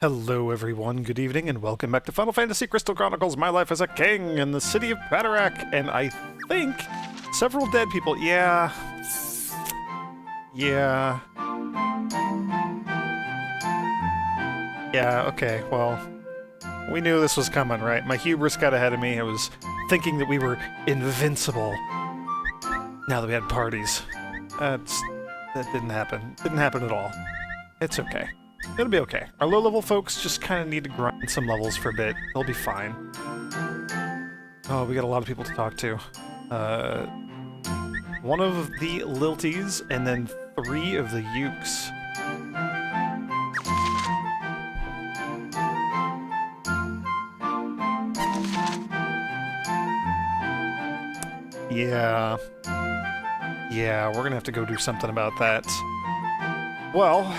Hello everyone, good evening, and welcome back to Final Fantasy Crystal Chronicles My Life as a King in the city of Padarak, and I think several dead people. Yeah, okay, well, we knew this was coming, right? My hubris got ahead of me. I was thinking that we were invincible now that we had parties. That didn't happen. Didn't happen at all. It's okay. It'll be okay. Our low-level folks just kind of need to grind some levels for a bit. They'll be fine. Oh, we got a lot of people to talk to. One of the Lilties, and then 3 of the Ukes. Yeah, we're gonna have to go do something about that. Well...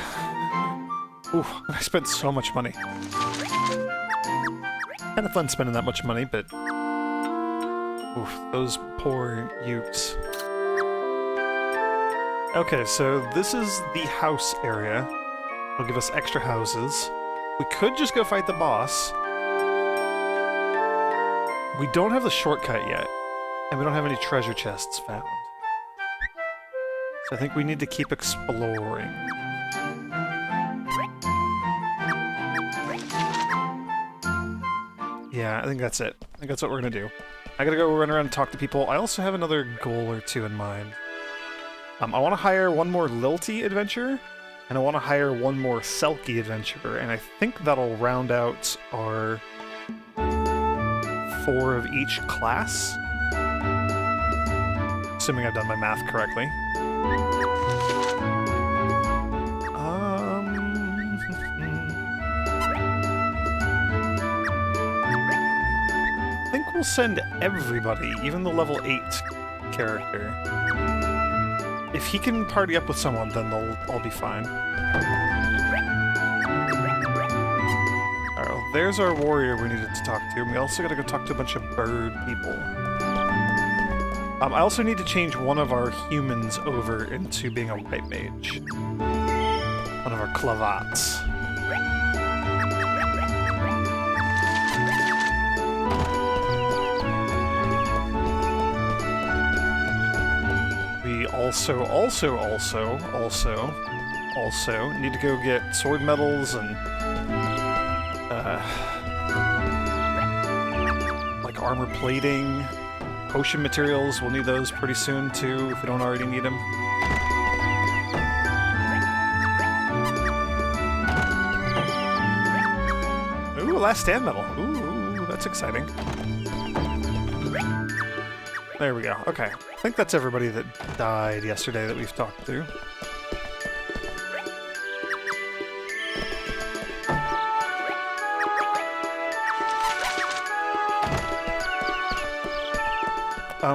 Ooh, I spent so much money. Kind of fun spending that much money, but... Oof, those poor Ukes. Okay, so this is the house area. It'll give us extra houses. We could just go fight the boss. We don't have the shortcut yet, and we don't have any treasure chests found. So I think we need to keep exploring. Yeah, I think that's it. I think that's what we're gonna do. I gotta go run around and talk to people. I also have another goal or two in mind. I want to hire one more Lilty adventurer, and I want to hire one more Selkie adventurer, and I think that'll round out our 4 of each class. Assuming I've done my math correctly. I think we'll send everybody, even the level 8 character. If he can party up with someone, then they'll all be fine. Alright, well, there's our warrior we needed to talk to, and we also gotta go talk to a bunch of bird people. I also need to change one of our humans over into being a white mage. One of our clavats. We also need to go get sword medals and like armor plating, potion materials. We'll need those pretty soon too if we don't already need them. Ooh, last stand medal. Ooh, that's exciting. There we go. Okay. I think that's everybody that died yesterday that we've talked to.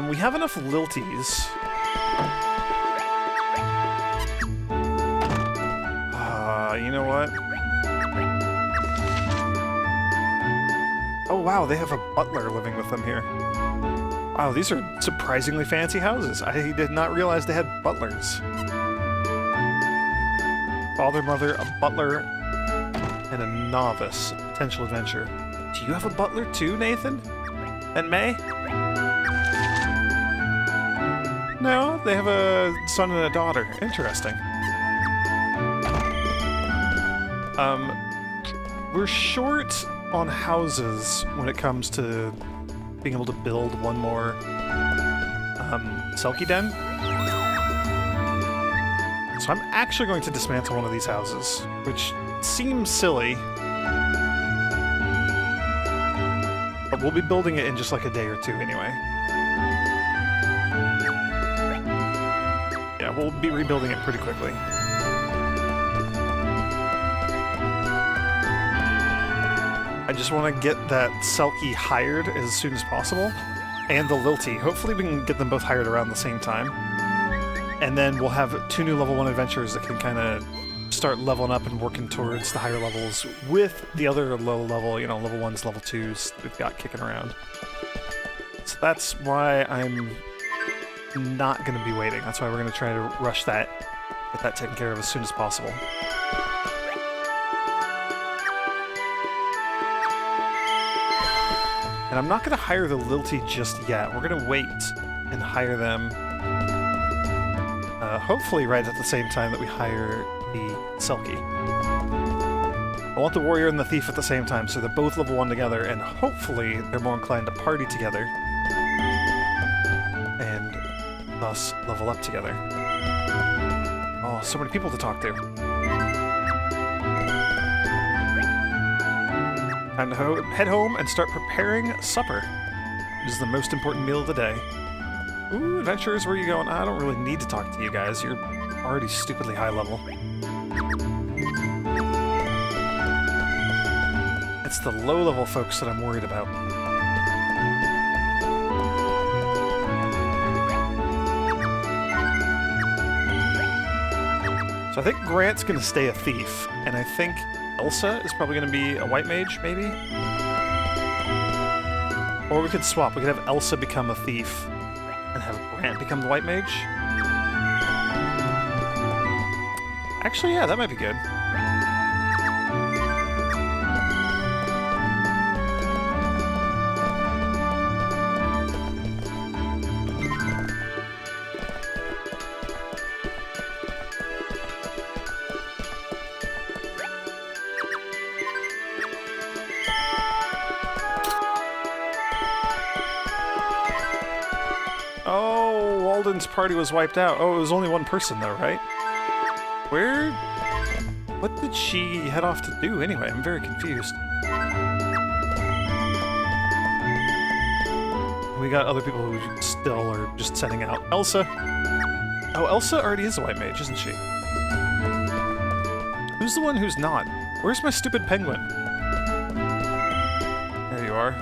We have enough Lilties. You know what? Oh wow, they have a butler living with them here. Wow, these are surprisingly fancy houses. I did not realize they had butlers. Father, mother, a butler, and a novice, a potential adventurer. Do you have a butler too, Nathan? And May? No, they have a son and a daughter. Interesting. We're short on houses when it comes to being able to build one more Selkie Den. So I'm actually going to dismantle one of these houses, which seems silly. But we'll be building it in just like a day or two anyway. Yeah, we'll be rebuilding it pretty quickly. I just want to get that Selkie hired as soon as possible, and the Lilty. Hopefully we can get them both hired around the same time. And then we'll have 2 new level 1 adventurers that can kind of start leveling up and working towards the higher levels with the other low level, you know, level 1s, level 2s that we've got kicking around. So that's why I'm not going to be waiting. That's why we're going to try to rush that, get that taken care of as soon as possible. And I'm not going to hire the Lilty just yet. We're going to wait and hire them hopefully right at the same time that we hire the Selkie. I want the Warrior and the Thief at the same time, so they're both level 1 together, and hopefully they're more inclined to party together and thus level up together. Oh, so many people to talk to. Time to head home and start preparing supper. This is the most important meal of the day. Ooh, adventurers, where are you going? I don't really need to talk to you guys. You're already stupidly high level. It's the low-level folks that I'm worried about. So I think Grant's going to stay a thief, and I think Elsa is probably going to be a white mage, maybe? Or we could swap. We could have Elsa become a thief and have Grant become the white mage. Actually, yeah, that might be good. Oh, Walden's party was wiped out. Oh, it was only one person though, right? What did she head off to do anyway? I'm very confused. We got other people who still are just setting out. Elsa. Oh, Elsa already is a white mage, isn't she? Who's the one who's not? Where's my stupid penguin? There you are.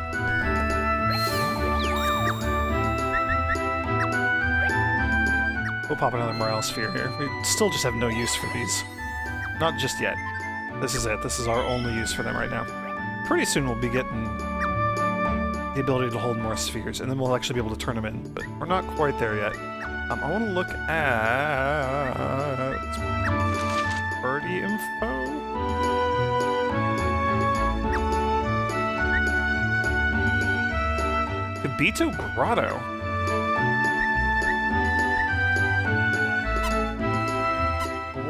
We'll pop another morale sphere here. We still just have no use for these. Not just yet. This is it. This is our only use for them right now. Pretty soon we'll be getting the ability to hold more spheres, and then we'll actually be able to turn them in. But we're not quite there yet. I want to look at party info. Kabito Grotto.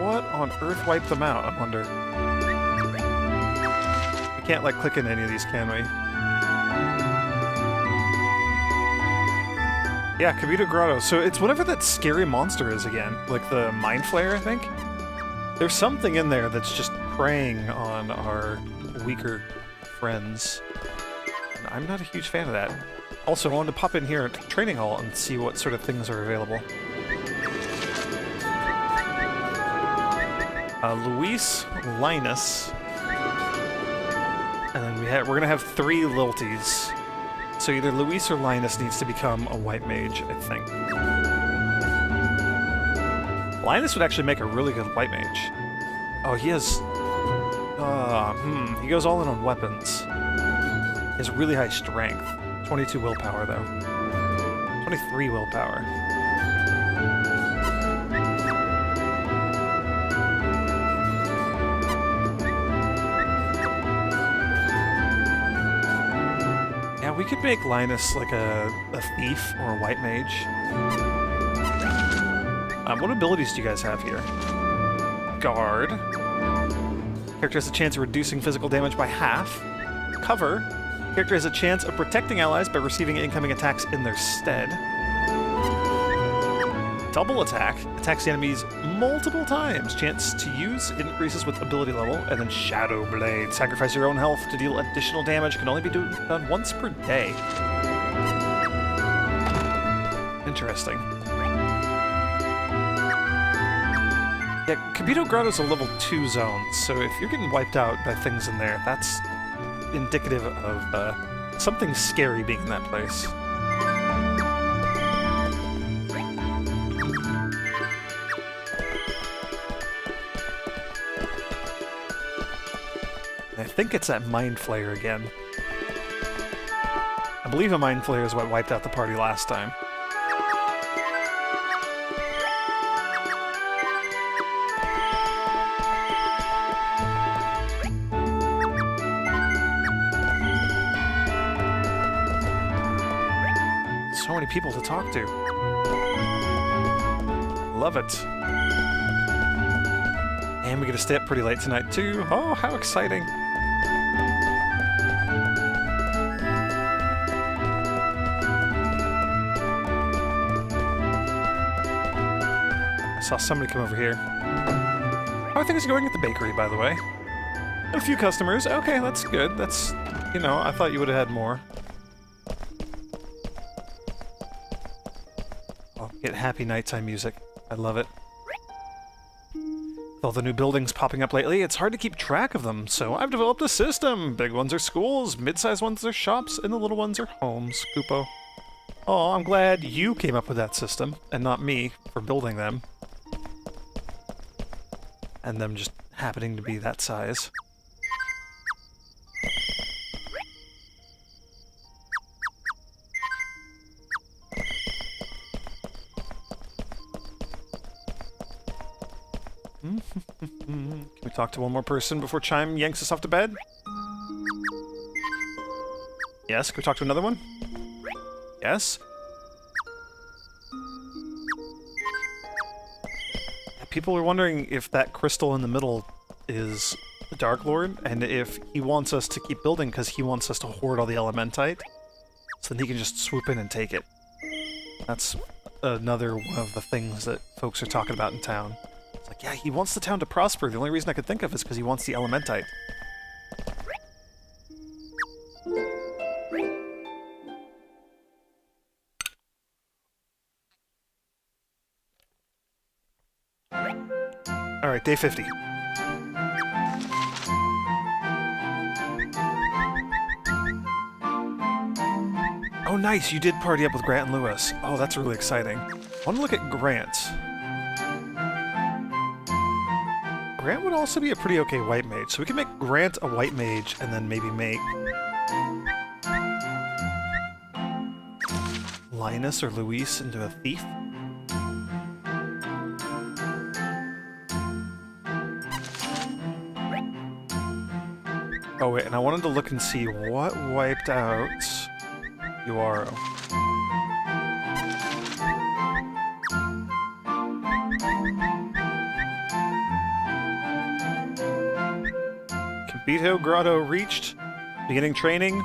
What on earth wiped them out, I wonder? We can't, like, click in any of these, can we? Yeah, Kabito Grotto. So it's whatever that scary monster is again. Like the Mind Flayer, I think? There's something in there that's just preying on our weaker friends. And I'm not a huge fan of that. Also, I wanted to pop in here at Training Hall and see what sort of things are available. Luis, Linus, and then we're gonna have 3 Lilties. So either Luis or Linus needs to become a white mage, I think. Linus would actually make a really good white mage. Oh, he has... he goes all in on weapons. He has really high strength. 22 willpower, though. 23 willpower. We could make Linus like a thief or a white mage. What abilities do you guys have here? Guard. Character has a chance of reducing physical damage by half. Cover. Character has a chance of protecting allies by receiving incoming attacks in their stead. Double attack. Attacks the enemies multiple times. Chance to use increases with ability level. And then Shadow Blade. Sacrifice your own health to deal additional damage. Can only be done once per day. Interesting. Yeah, Kabito Grotto's a level 2 zone, so if you're getting wiped out by things in there, that's indicative of something scary being in that place. I think it's that Mind Flayer again. I believe a Mind Flayer is what wiped out the party last time. So many people to talk to. Love it. And we get to stay up pretty late tonight, too. Oh, how exciting. I saw somebody come over here. How are things going at the bakery, by the way? A few customers. Okay, that's good. That's, you know, I thought you would have had more. Oh, get happy nighttime music. I love it. With all the new buildings popping up lately, it's hard to keep track of them, so I've developed a system. Big ones are schools, mid-sized ones are shops, and the little ones are homes. Koopo. Oh, I'm glad you came up with that system, and not me for building them. And them just happening to be that size. Can we talk to one more person before Chime yanks us off to bed? Yes, can we talk to another one? Yes? People are wondering if that crystal in the middle is the Dark Lord, and if he wants us to keep building because he wants us to hoard all the Elementite, so then he can just swoop in and take it. That's another one of the things that folks are talking about in town. It's like, yeah, he wants the town to prosper. The only reason I could think of is because he wants the Elementite. Alright, day 50. Oh, nice! You did party up with Grant and Lewis. Oh, that's really exciting. I want to look at Grant. Grant would also be a pretty okay white mage, so we can make Grant a white mage and then maybe make Linus or Luis into a thief. Oh wait, and I wanted to look and see what wiped out Uaro. Kabito Grotto reached. Beginning training.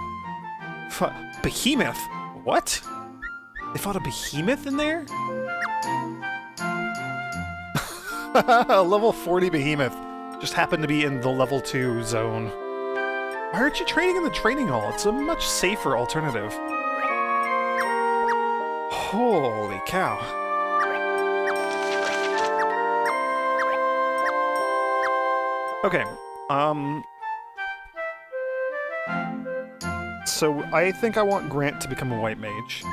Behemoth? What? They fought a behemoth in there? A level 40 behemoth. Just happened to be in the level 2 zone. Why aren't you training in the training hall? It's a much safer alternative. Holy cow. Okay, so I think I want Grant to become a white mage.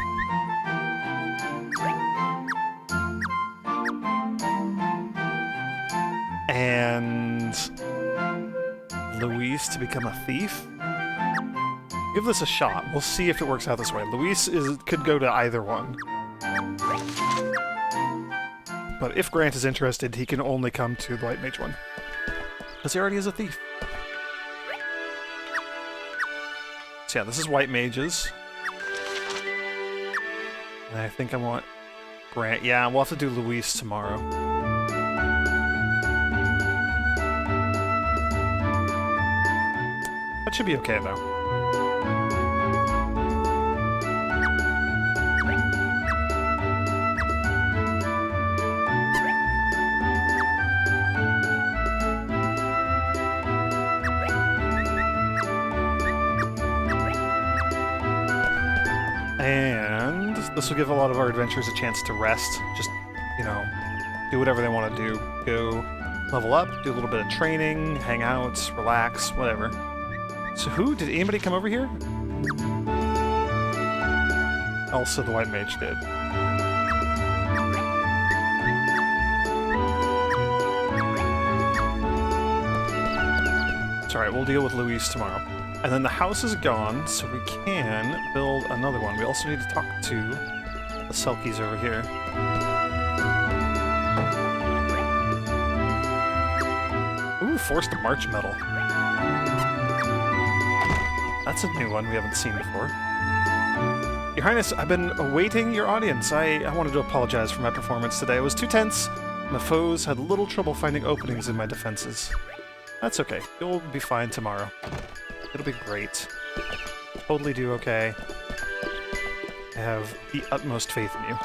And Luis to become a thief? Give this a shot. We'll see if it works out this way. Luis could go to either one. But if Grant is interested, he can only come to the white mage one. Because he already is a thief. So yeah, this is white mages. And I think I want Grant. Yeah, we'll have to do Luis tomorrow. That should be okay, though. And this will give a lot of our adventurers a chance to rest. Just, you know, do whatever they want to do. Go level up, do a little bit of training, hang out, relax, whatever. So did anybody come over here? Also, the white mage did. It's alright, we'll deal with Luis tomorrow. And then the house is gone, so we can build another one. We also need to talk to the Selkies over here. Ooh, forced to march medal. That's a new one we haven't seen before. Your Highness, I've been awaiting your audience. I wanted to apologize for my performance today. I was too tense. My foes had little trouble finding openings in my defenses. That's okay. You'll be fine tomorrow. It'll be great. Totally do okay. I have the utmost faith in you.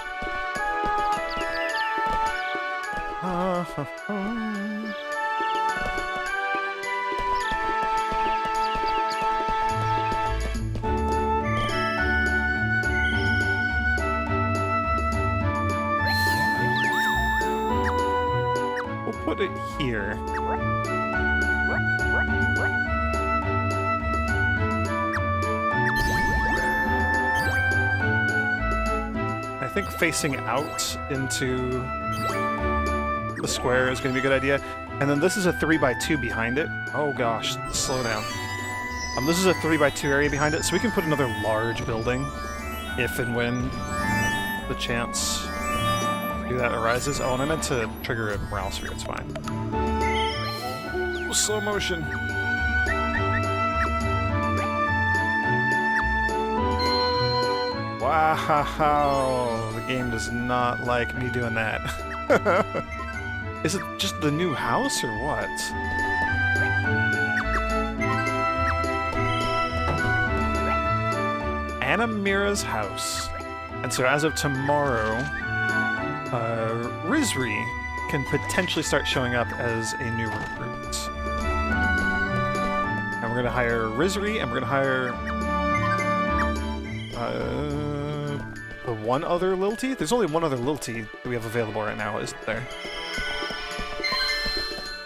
We'll put it here. I think facing out into the square is going to be a good idea. And then this is a 3x2 behind it. Oh gosh, slow down. This is a 3x2 area behind it, so we can put another large building if and when the chance to do that arises. Oh, and I meant to trigger a morale sphere, it's fine. Ooh, slow motion. Wow, the game does not like me doing that. Is it just the new house or what? Anamira's house. And so as of tomorrow, Rizri can potentially start showing up as a new recruit. And we're going to hire Rizri, and we're going to hire the one other Lilty? There's only one other Lilty that we have available right now, isn't there?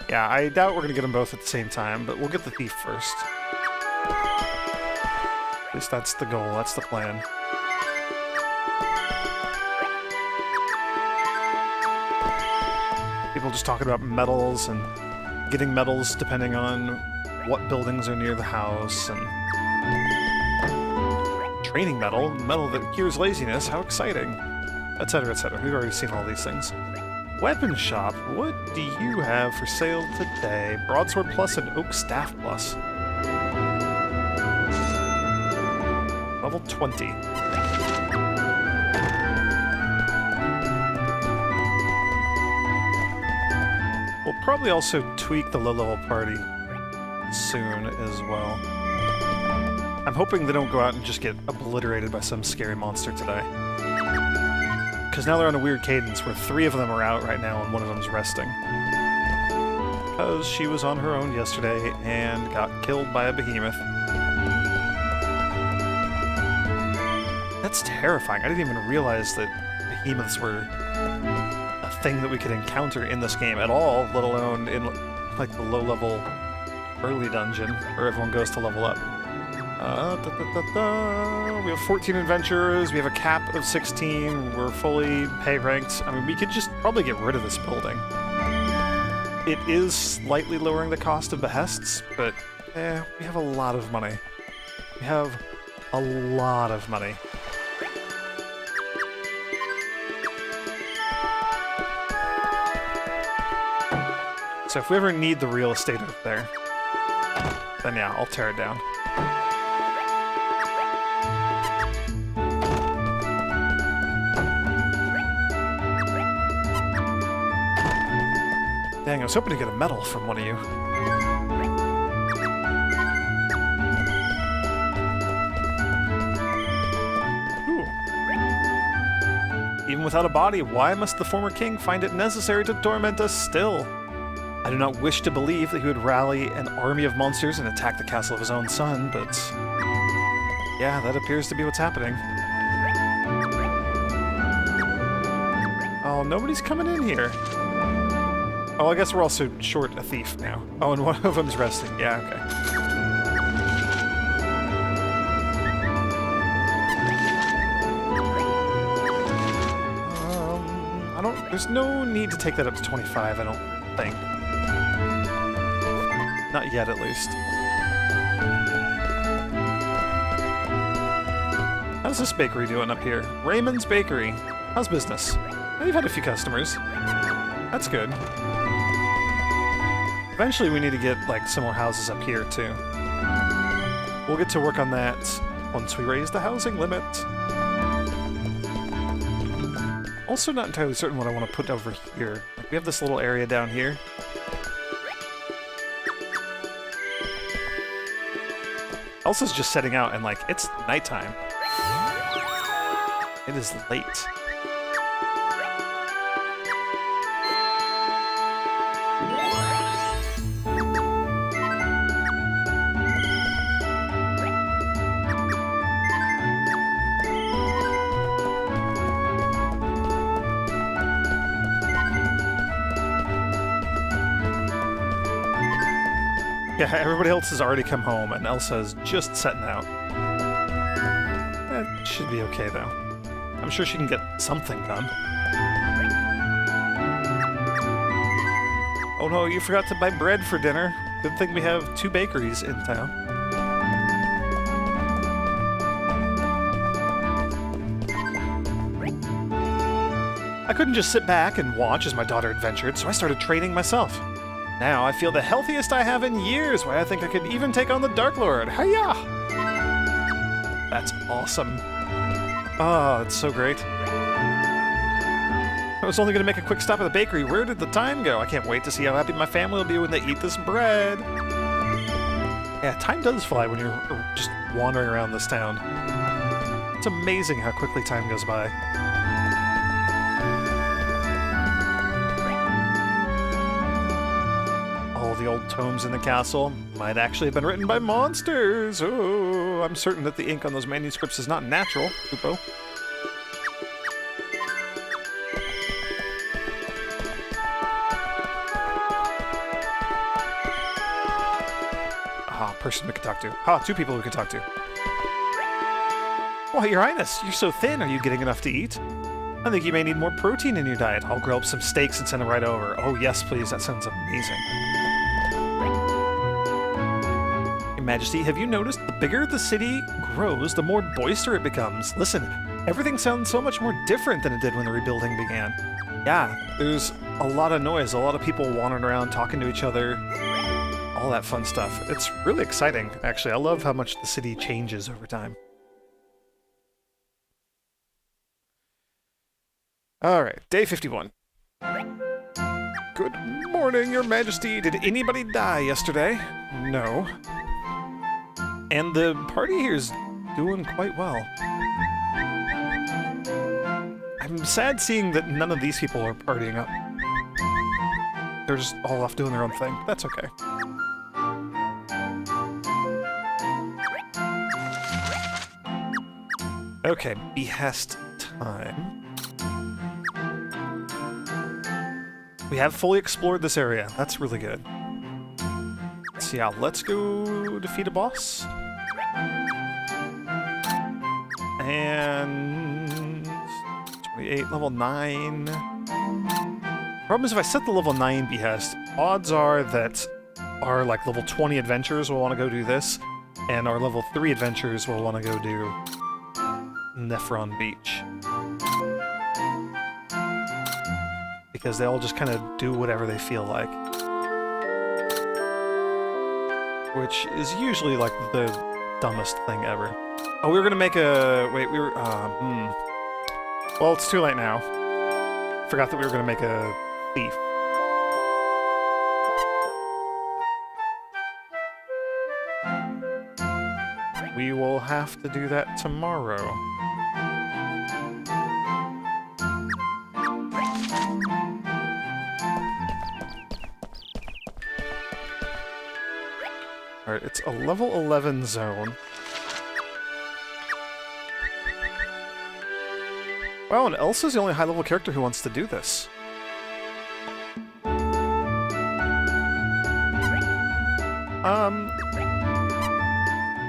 Yeah, I doubt we're going to get them both at the same time, but we'll get the thief first. At least that's the goal, that's the plan. People just talking about medals and getting medals depending on what buildings are near the house, and training medal that cures laziness, how exciting, etc., etc. We've already seen all these things. Weapon shop, what do you have for sale today? Broadsword plus and oak staff plus. Level 20. We'll probably also tweak the low-level party soon as well. I'm hoping they don't go out and just get obliterated by some scary monster today. Because now they're on a weird cadence where 3 of them are out right now and 1 of them's resting. Because she was on her own yesterday and got killed by a behemoth. That's terrifying. I didn't even realize that behemoths were a thing that we could encounter in this game at all, let alone in like the low-level early dungeon where everyone goes to level up. We have 14 adventurers, we have a cap of 16, we're fully pay ranked. I mean, we could just probably get rid of this building. It is slightly lowering the cost of Behests, but we have a lot of money. We have a lot of money. So if we ever need the real estate up there, then yeah, I'll tear it down. Dang, I was hoping to get a medal from one of you. Ooh. Even without a body, why must the former king find it necessary to torment us still? I do not wish to believe that he would rally an army of monsters and attack the castle of his own son, but yeah, that appears to be what's happening. Oh, nobody's coming in here. Oh, I guess we're also short a thief now. Oh, and one of them's resting. Yeah, okay. There's no need to take that up to 25, I don't think. Not yet, at least. How's this bakery doing up here? Raymond's Bakery. How's business? Oh, you've had a few customers. That's good. Eventually we need to get, like, some more houses up here, too. We'll get to work on that once we raise the housing limit. also not entirely certain what I want to put over here. Like, we have this little area down here. Elsa's just setting out, and like, it's nighttime. It is late. Yeah, everybody else has already come home, and Elsa's just setting out. That should be okay, though. I'm sure she can get something done. Oh no, you forgot to buy bread for dinner. Good thing we have 2 bakeries in town. I couldn't just sit back and watch as my daughter adventured, so I started training myself. Now I feel the healthiest I have in years, where I think I could even take on the Dark Lord. Hiya! That's awesome. Oh, that's so great. I was only going to make a quick stop at the bakery. Where did the time go? I can't wait to see how happy my family will be when they eat this bread. Yeah, time does fly when you're just wandering around this town. It's amazing how quickly time goes by. The old tomes in the castle might actually have been written by monsters. Oh, I'm certain that the ink on those manuscripts is not natural. Upo. Ah, person we can talk to. Ah, 2 people we can talk to. Why, Your Highness, you're so thin. Are you getting enough to eat? I think you may need more protein in your diet. I'll grill up some steaks and send them right over. Oh, yes, please. That sounds amazing. Your Majesty, have you noticed the bigger the city grows, the more boisterous it becomes? Listen, everything sounds so much more different than it did when the rebuilding began. Yeah, there's a lot of noise, a lot of people wandering around, talking to each other, all that fun stuff. It's really exciting, actually. I love how much the city changes over time. Alright, day 51. Good morning, Your Majesty. Did anybody die yesterday? No. And the party here's doing quite well. I'm sad seeing that none of these people are partying up. They're just all off doing their own thing. That's okay. Okay, Behest time. We have fully explored this area. That's really good. So yeah, let's go defeat a boss. And 28, level 9. Problem is, if I set the level 9 Behest, odds are that our like level 20 adventurers will want to go do this, and our level 3 adventurers will want to go do Nephron Beach. Because they all just kind of do whatever they feel like. Which is usually like the dumbest thing ever. Oh, we were gonna make a... Wait, we were... Well, it's too late now. Forgot that we were gonna make a thief. We will have to do that tomorrow. Alright, it's a level 11 zone. Wow, and Elsa's the only high-level character who wants to do this.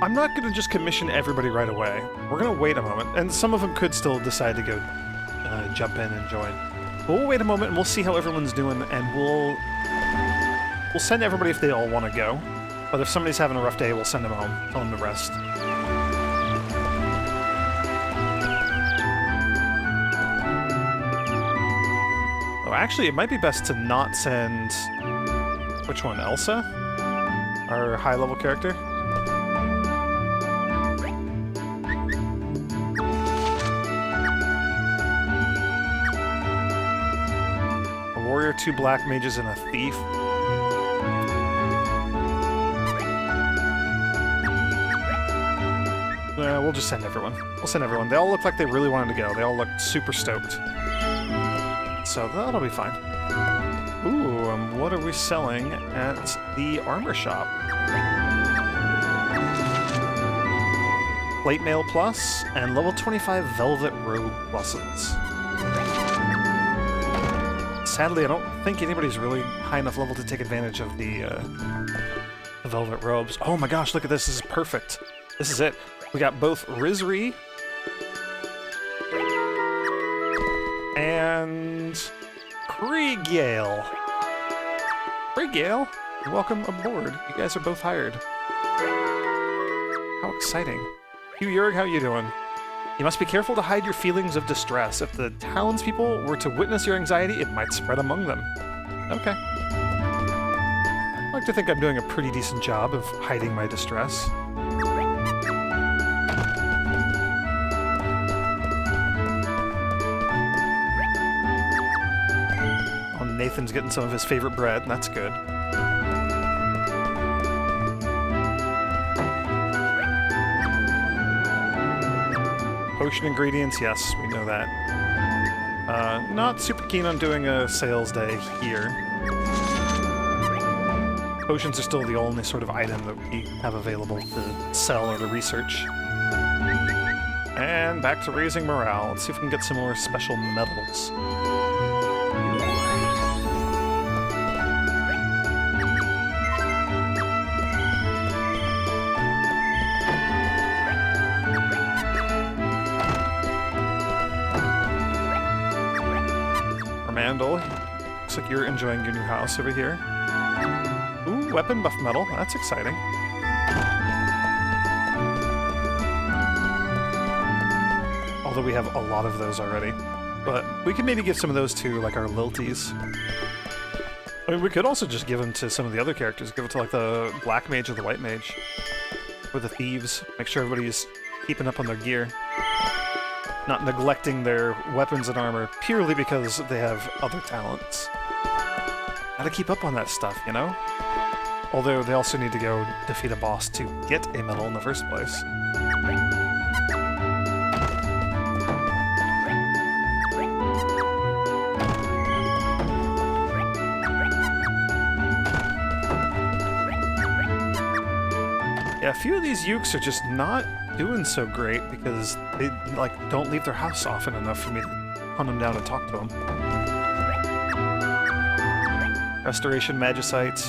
I'm not gonna just commission everybody right away. We're gonna wait a moment, and some of them could still decide to go jump in and join. But we'll wait a moment and we'll see how everyone's doing, and we'll send everybody if they all want to go. But if somebody's having a rough day, we'll send them home. Tell them to rest. Oh, actually, it might be best to not send... Which one? Elsa? Our high-level character? warrior, 2 black mages, and a thief. We'll just send everyone. We'll send everyone. They all look like they really wanted to go. They all look super stoked. So that'll be fine. Ooh, what are we selling at the armor shop? Plate mail plus and level 25 velvet robe pluses. Sadly, I don't think anybody's really high enough level to take advantage of the velvet robes. Oh my gosh, look at this. This is perfect. This is it. We got both Rizri and Krieggale. Krieggale, welcome aboard. You guys are both hired. How exciting. Hugh Yerg, how you doing? You must be careful to hide your feelings of distress. If the townspeople were to witness your anxiety, it might spread among them. Okay. I like to think I'm doing a pretty decent job of hiding my distress. Oh, Nathan's getting some of his favorite bread, and that's good. Potion ingredients, yes, we know that. Not super keen on doing a sales day here. Potions are still the only sort of item that we have available to sell or to research. And back to raising morale. Let's see if we can get some more special medals. Looks like you're enjoying your new house over here. Ooh, weapon buff medal. That's exciting. Although we have a lot of those already. But we could maybe give some of those to, like, our lilties. I mean, we could also just give them to some of the other characters. Give it to, like, the black mage or the white mage. Or the thieves. Make sure everybody's keeping up on their gear. Not neglecting their weapons and armor purely because they have other talents. Gotta keep up on that stuff, you know? Although they also need to go defeat a boss to get a medal in the first place. Yeah, a few of these ukes are just not doing so great because they, like, don't leave their house often enough for me to hunt them down and talk to them. Restoration Magicite.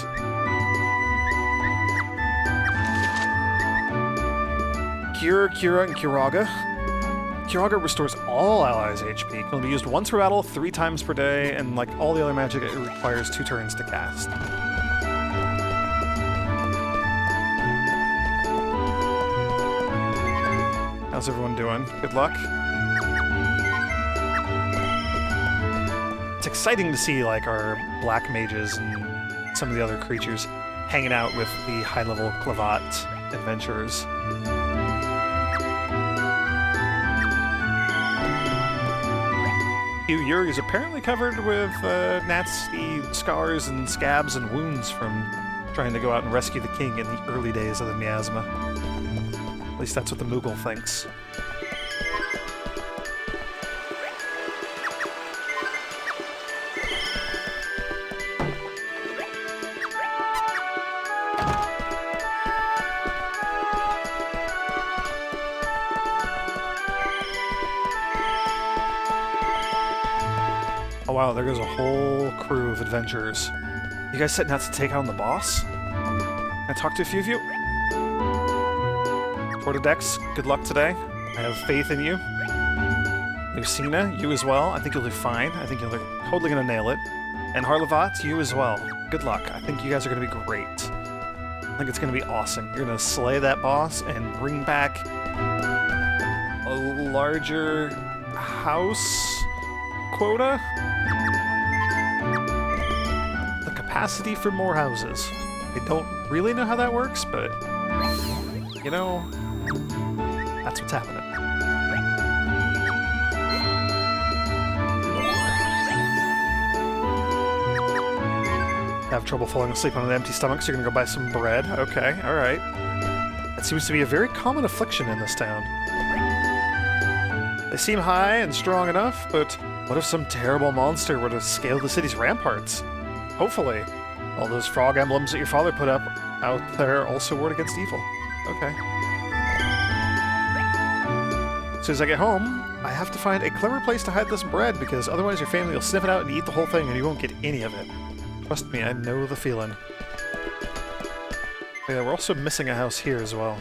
Cure, Cura, and Curaga. Curaga restores all allies' HP. Can be used once per battle, 3 times per day, and like all the other magic, it requires 2 turns to cast. How's everyone doing? Good luck. It's exciting to see, like, our black mages and some of the other creatures hanging out with the high-level Clavat adventurers. Hugh Yerg is apparently covered with nasty scars and scabs and wounds from trying to go out and rescue the king in the early days of the miasma. At least that's what the Moogle thinks. Oh wow, there goes a whole crew of adventurers. You guys setting out to take on the boss? Can I talk to a few of you? Portadex, good luck today. I have faith in you. Lucina, you as well. I think you'll do fine. I think you're totally gonna nail it. And Harlevat, you as well. Good luck. I think you guys are gonna be great. I think it's gonna be awesome. You're gonna slay that boss and bring back a larger house quota? The capacity for more houses. I don't really know how that works, but you know, that's what's happening. have trouble falling asleep on an empty stomach, so you're gonna go buy some bread. Okay, alright. That seems to be a very common affliction in this town. They seem high and strong enough, but what if some terrible monster were to scale the city's ramparts? Hopefully. All those frog emblems that your father put up out there also ward against evil. Okay. As soon as I get home, I have to find a clever place to hide this bread, because otherwise your family will sniff it out and eat the whole thing and you won't get any of it. Trust me, I know the feeling. Yeah, we're also missing a house here as well.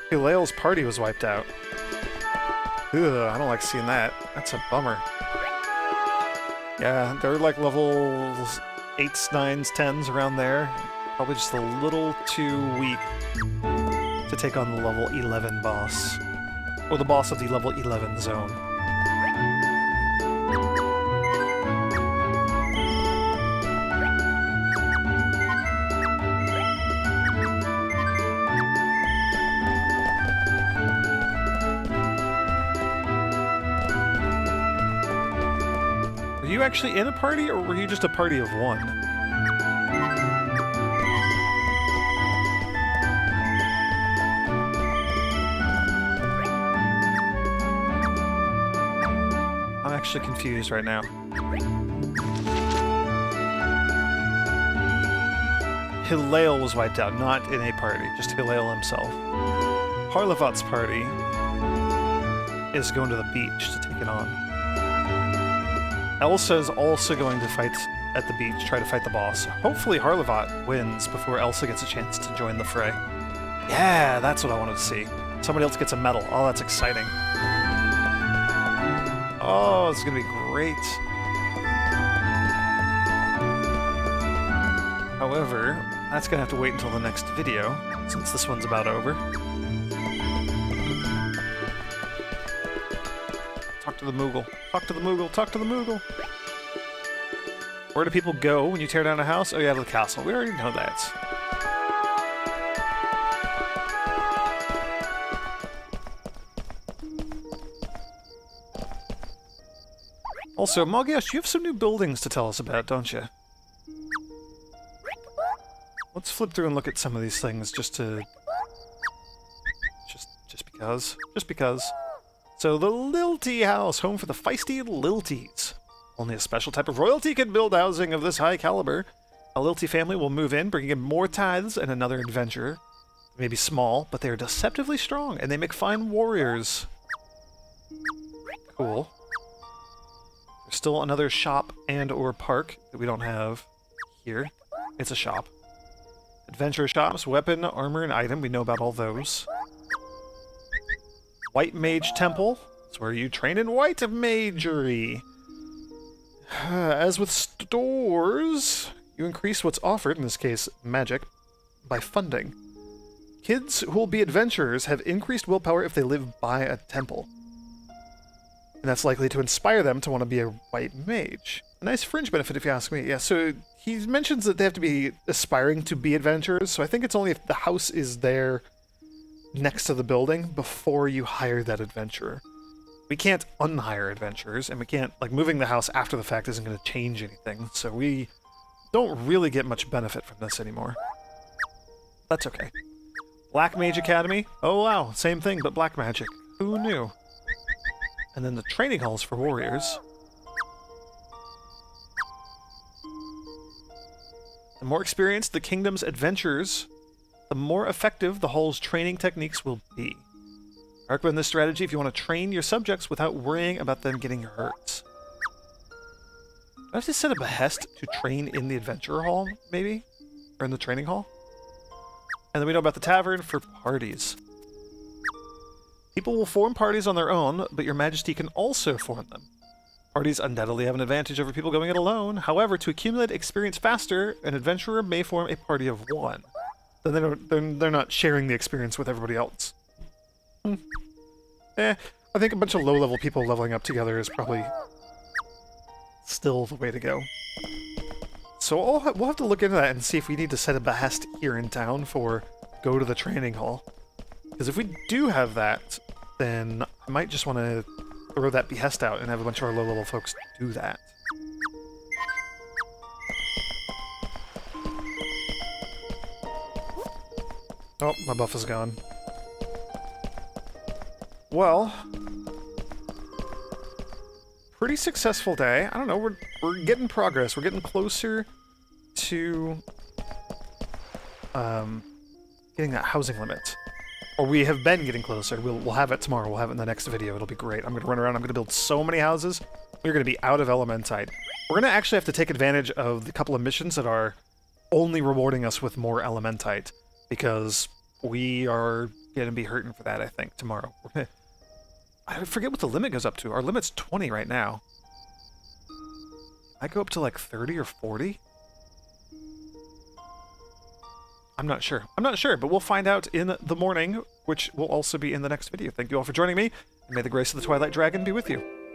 Hilal's party was wiped out. Ugh, I don't like seeing that. That's a bummer. Yeah, they're like levels 8s, 9s, 10s around there. Probably just a little too weak to take on the level 11 boss. Or the boss of the level 11 zone. Were you actually in a party, or were you just a party of one? I'm actually confused right now. Hilal was wiped out, not in a party, just Hilal himself. Harlevat's party is going to the beach to take it on. Elsa is also going to fight at the beach, try to fight the boss. Hopefully Harlevat wins before Elsa gets a chance to join the fray. Yeah, that's what I wanted to see. Somebody else gets a medal. Oh, that's exciting. Oh, this is going to be great. However, that's going to have to wait until the next video, since this one's about over. Talk to the Moogle. Talk to the Moogle. Talk to the Moogle. Where do people go when you tear down a house? Oh yeah, to the castle. We already know that. Also, Mogyash, you have some new buildings to tell us about, don't you? Let's flip through and look at some of these things just to... Just because. Just because. So, the Lilty House, home for the feisty Lilties. Only a special type of royalty can build housing of this high caliber. A Lilty family will move in, bringing in more tithes and another adventurer. They may be small, but they are deceptively strong, and they make fine warriors. Cool. There's still another shop and or park that we don't have here. It's a shop. Adventure shops, weapon, armor, and item. We know about all those. White Mage Temple. That's where you train in white magery. As with stores, you increase what's offered, in this case, magic, by funding. Kids who will be adventurers have increased willpower if they live by a temple. And that's likely to inspire them to want to be a white mage. A nice fringe benefit, if you ask me. Yeah, so he mentions that they have to be aspiring to be adventurers, so I think it's only if the house is there next to the building before you hire that adventurer. We can't unhire adventurers, and we can't, like, moving the house after the fact isn't going to change anything, so we don't really get much benefit from this anymore. That's okay. Black Mage Academy? Oh wow, same thing, but black magic. Who knew? And then the training halls for warriors. The more experienced the kingdom's adventurers, the more effective the hall's training techniques will be. I recommend this strategy if you want to train your subjects without worrying about them getting hurt. Do I have to set a Behest to train in the adventure hall, maybe? Or in the training hall? And then we know about the tavern for parties. People will form parties on their own, but your majesty can also form them. Parties undoubtedly have an advantage over people going it alone. However, to accumulate experience faster, an adventurer may form a party of one. Then they're not sharing the experience with everybody else. I think a bunch of low-level people leveling up together is probably still the way to go. So we'll have to look into that and see if we need to set a Behest here in town for go to the training hall. Because if we do have that, then I might just want to throw that Behest out and have a bunch of our low-level folks do that. Oh, my buff is gone. Well, pretty successful day. I don't know, we're getting progress. We're getting closer to getting that housing limit. Or we have been getting closer. We'll have it tomorrow. We'll have it in the next video. It'll be great. I'm going to run around. I'm going to build so many houses. We're going to be out of Elementite. We're going to actually have to take advantage of the couple of missions that are only rewarding us with more Elementite, because we are going to be hurting for that, I think, tomorrow. I forget what the limit goes up to. Our limit's 20 right now. I go up to like 30 or 40? I'm not sure. I'm not sure, but we'll find out in the morning, which will also be in the next video. Thank you all for joining me, and may the grace of the Twilight Dragon be with you.